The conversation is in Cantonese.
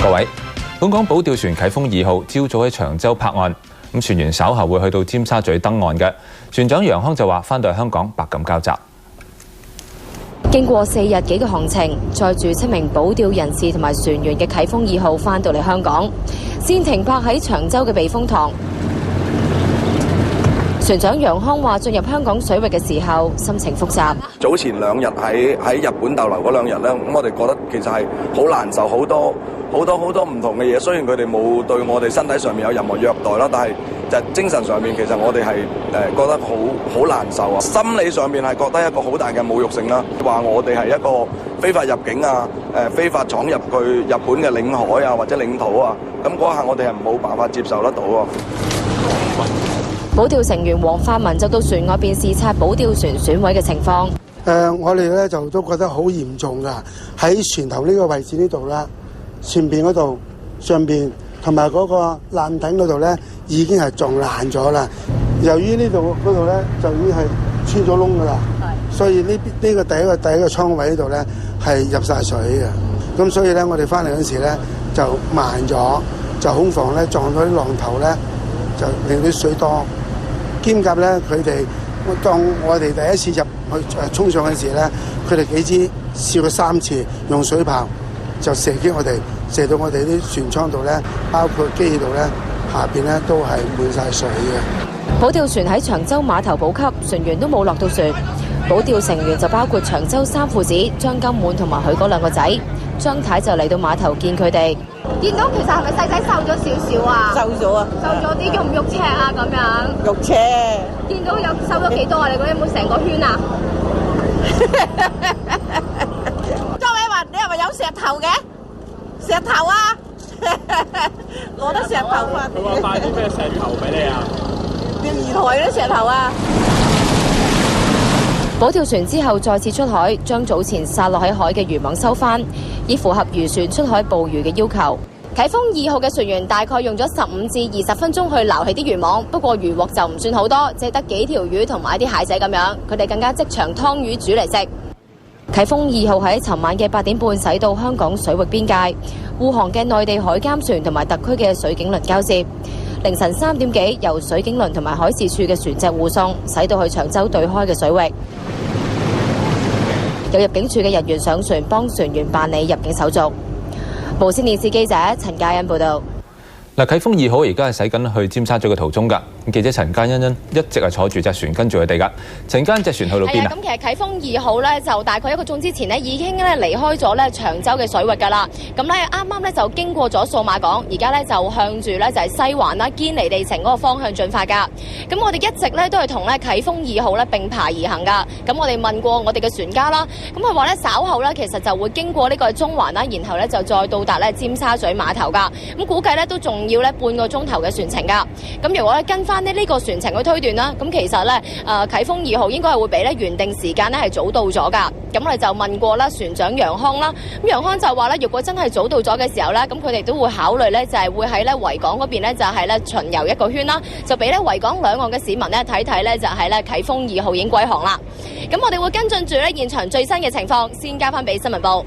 各位，本港保釣船啟豐2號朝早喺長洲泊岸，咁船員稍後會去到尖沙咀登岸嘅。船長楊康就話：翻到香港百感交集。經過4日幾嘅航程，載住7名保釣人士同埋船員嘅啟豐2號翻到嚟香港，先停泊喺長洲嘅避風塘。船長楊康話：進入香港水域嘅時候，心情複雜。早前2日喺日本逗留嗰2日咧，咁我哋覺得其實係好難受，好多唔同嘅嘢。雖然佢哋冇對我哋身體上面有任何虐待啦，但係就精神上面其實我哋係覺得好難受啊。心理上面係覺得一個好大嘅侮辱性啦，話我哋係一個非法入境啊，非法闖入去日本嘅領海啊或者領土啊，咁嗰下我哋係冇辦法接受得到啊。保釣成員黃發文就到船外邊視察保釣船損毀嘅情況。我哋咧就都覺得好嚴重㗎，喺船頭呢個位置呢度啦，船邊嗰度、上邊同埋嗰個艦頂嗰度咧，已經係撞爛咗啦。由於呢度嗰度咧就已經係穿咗窿㗎啦，所以呢個第一個艙位呢度咧係入晒水嘅。咁所以咧，我哋翻嚟嗰時咧就慢咗，就恐防咧撞到啲浪頭咧，就令啲水多。兼夾咧，佢哋當我哋第一次入去衝上嘅時咧，佢哋幾支試過3次用水炮就射擊我哋，射到我哋啲船艙度咧，包括機器度咧，下邊咧都係滿晒水嘅。保釣船喺長洲碼頭補給，船員都冇落到船。保釣成員就包括長洲3父子張金滿同埋佢嗰2個仔。張太就嚟到碼頭見佢哋。見到其實係咪細仔瘦咗少少啊？瘦咗啊！瘦咗啲，喐唔喐車啊？咁樣喐車。見到有瘦咗幾多啊？你覺得有冇成個圈啊？周偉雲，你係咪有石頭嘅？石頭啊！攞得石頭翻。佢話帶啲咩石頭俾你啊？釣魚台啲石頭啊！保釣船之後再次出海，將早前撒落喺海嘅漁網收返，以符合漁船出海捕魚嘅要求。啟豐2號嘅船員大概用咗15至20分鐘去撈起啲漁網，不過漁獲就唔算好多，只係得幾條魚同埋一啲蟹仔咁樣。佢哋更加即場劏魚煮嚟食。啟豐2號喺尋晚嘅8點半駛到香港水域邊界，護航嘅內地海監船同埋特區嘅水警輪交接。凌晨3點幾，由水警輪同埋海事處嘅船隻護送，駛到去長洲對開嘅水域。有入境處嘅人員上船幫船員辦理入境手續。無線電視記者陳嘉欣報道。嗱，啟豐2號而家係駛緊去尖沙咀嘅途中㗎。記者陳嘉欣一直係坐住隻船跟住佢哋㗎。陣間隻船去到邊啊？咁其實啟豐2號咧就大概1個鐘之前呢已經咧離開咗咧長洲嘅水域㗎啦。咁咧啱啱咧就經過咗數碼港，而家咧就向住咧就係西環啦、堅尼地城嗰個方向進發㗎。咁我哋一直咧都係同咧啟豐2號咧並排而行㗎。咁我哋問過我哋嘅船家啦，咁佢話咧稍後咧其實就會經過呢個中環啦，然後咧就再到達咧尖沙咀碼頭㗎。咁估計咧都仲要咧半個鐘頭嘅船程㗎。咁如果咧跟翻呢個船程去推斷啦，咁其實咧啟豐2號應該係會比咧原定時間咧係早到咗㗎。咁我哋就問過啦船長楊康啦，咁楊康就話咧，如果真係早到咗嘅時候咧，咁佢哋都會考慮咧就係會喺咧維港嗰邊咧就係咧巡遊1個圈啦，就俾咧維港兩岸嘅市民咧睇睇咧就係咧啟豐2號已經歸航啦。咁我哋會跟進住咧現場最新嘅情況，先交翻俾新聞部。